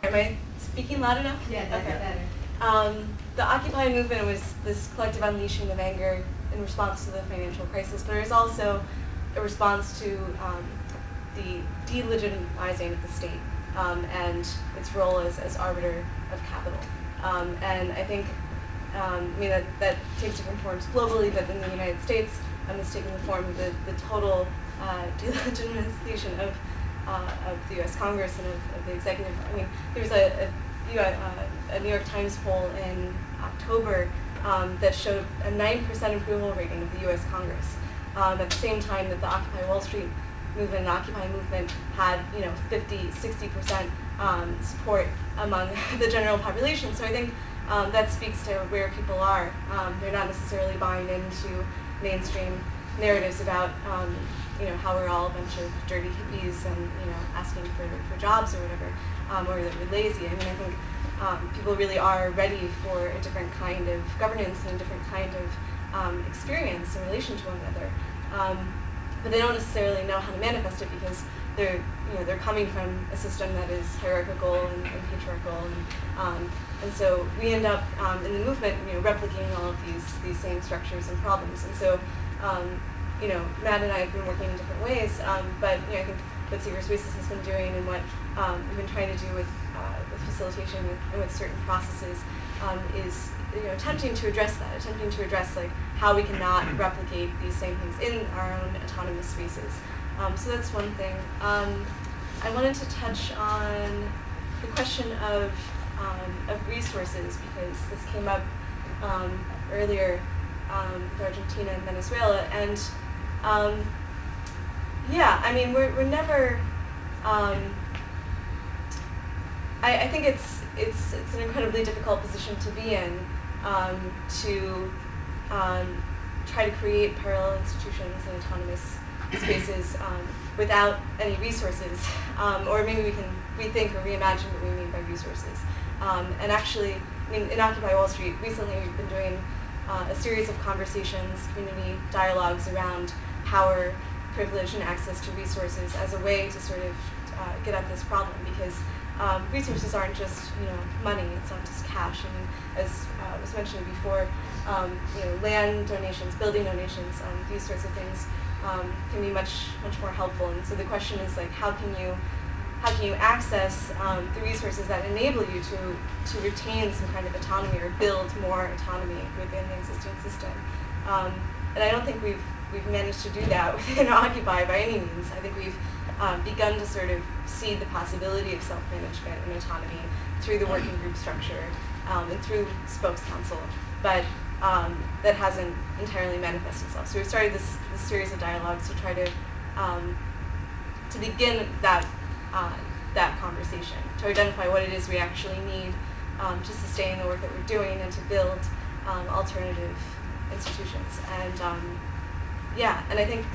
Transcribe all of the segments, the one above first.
Am I speaking loud enough? Yeah, that's better. The Occupy movement was this collective unleashing of anger in response to the financial crisis, but it was also a response to the delegitimizing of the state and its role as arbiter of capital. And I think, that takes different forms globally, but in the United States, it's taking the form of the total delegitimization of the U.S. Congress and of the executive. I mean, there was a New York Times poll in October that showed a 9% approval rating of the U.S. Congress. At the same time that the Occupy Wall Street movement and Occupy movement had 50, 60% support among the general population. So I think that speaks to where people are. They're not necessarily buying into mainstream narratives about how we're all a bunch of dirty hippies and asking for jobs or whatever, or that we're lazy. I mean, I think people really are ready for a different kind of governance and a different kind of experience in relation to one another. But they don't necessarily know how to manifest it because they're coming from a system that is hierarchical and patriarchal, and so we end up in the movement replicating all of these same structures and problems. And so Matt and I have been working in different ways, but I think what Secret Spaces has been doing and what we've been trying to do with facilitation and with certain processes is attempting to address like how we cannot replicate these same things in our own autonomous spaces. So that's one thing. I wanted to touch on the question of resources because this came up earlier with Argentina and Venezuela, and we're never. I think it's an incredibly difficult position to be in to try to create parallel institutions and autonomous spaces without any resources, or maybe we can rethink or reimagine what we mean by resources. And actually, in Occupy Wall Street, recently we've been doing a series of conversations, community dialogues around power, privilege, and access to resources as a way to sort of get at this problem, because resources aren't just money. It's not just cash. I mean, as was mentioned before, land donations, building donations, these sorts of things can be much more helpful. And so the question is like, how can you access the resources that enable you to retain some kind of autonomy or build more autonomy within the existing system? And I don't think we've managed to do that within Occupy by any means. I think we've begun to sort of see the possibility of self-management and autonomy through the working group structure and through spokes council, but that hasn't entirely manifested itself. So we've started this series of dialogues to try to begin that conversation, to identify what it is we actually need to sustain the work that we're doing and to build alternative institutions. And I think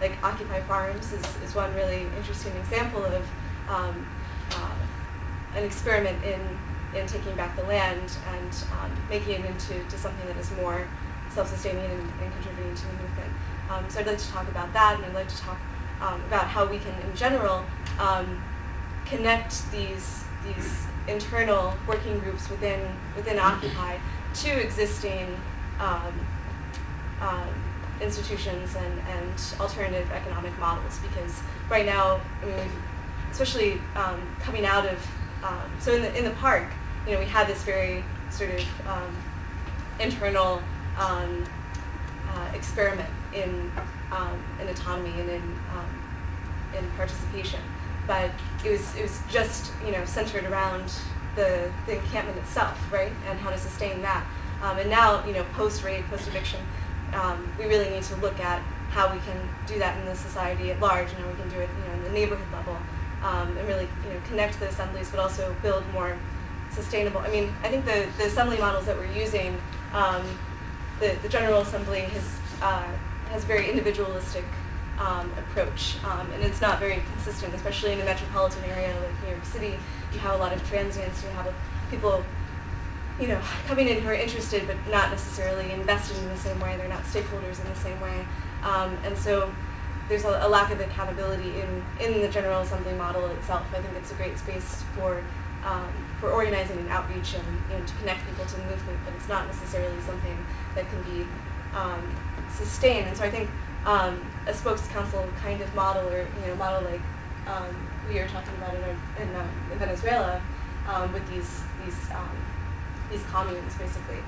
like Occupy Farms is one really interesting example of an experiment in taking back the land and making it into something that is more self-sustaining and contributing to the movement. So I'd like to talk about that, and I'd like to talk about how we can, in general, connect these internal working groups within Occupy to existing institutions and alternative economic models. Because right now, especially coming out of so in the park, we had this very sort of internal experiment in autonomy and in participation, but it was just centered around the encampment itself, right, and how to sustain that. And now, post-raid, post-eviction, we really need to look at how we can do that in the society at large, and how we can do it, in the neighborhood level, and really, connect the assemblies, but also build more sustainable. I think the assembly models that we're using, the General Assembly has a very individualistic approach, and it's not very consistent, especially in a metropolitan area like New York City. You have a lot of transients, you have people coming in who are interested but not necessarily invested in the same way. They're not stakeholders in the same way. And so there's a lack of accountability in the General Assembly model itself. I think it's a great space for for organizing and outreach and to connect people to the movement, but it's not necessarily something that can be sustained. And so I think a spokes council kind of model, or model like we are talking about in Venezuela with these communes, basically,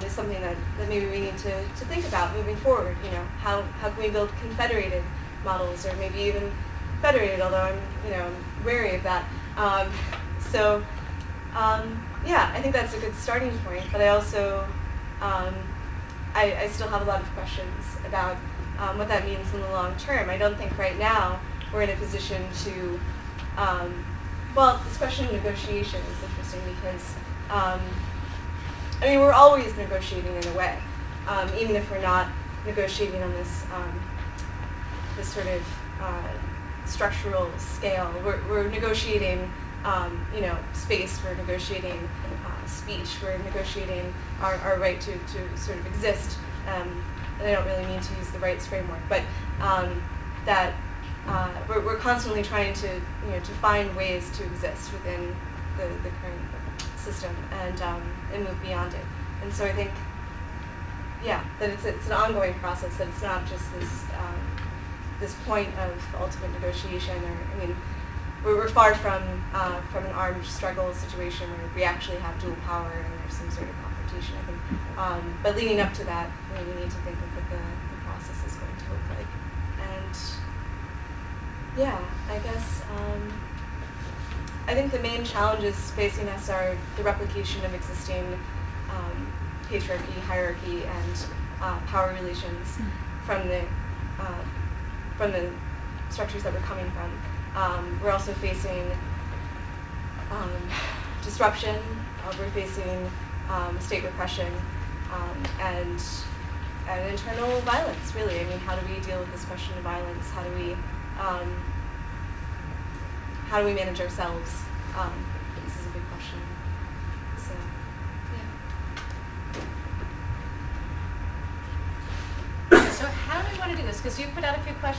is something that maybe we need to think about moving forward. How can we build confederated models, or maybe even federated, although I'm wary of that. Yeah, I think that's a good starting point, but I also I still have a lot of questions about what that means in the long term. I don't think right now we're in a position to, this question of negotiation is interesting because, we're always negotiating in a way, even if we're not negotiating on this sort of structural scale. We're negotiating, space. We're negotiating speech. We're negotiating our right to sort of exist. And I don't really mean to use the rights framework, but that we're constantly trying to find ways to exist within the current system and move beyond it. And so I think, that it's an ongoing process. That it's not just this point of ultimate negotiation. We're far from an armed struggle situation where we actually have dual power and there's some sort of confrontation, I think. But leading up to that, we need to think of what the process is going to look like. And I guess I think the main challenges facing us are the replication of existing patriarchy, hierarchy, and power relations from the structures that we're coming from. We're also facing disruption. We're facing state repression and internal violence. Really, how do we deal with this question of violence? How do we manage ourselves? This is a big question. So, So how do we want to do this? Because you've put out a few questions.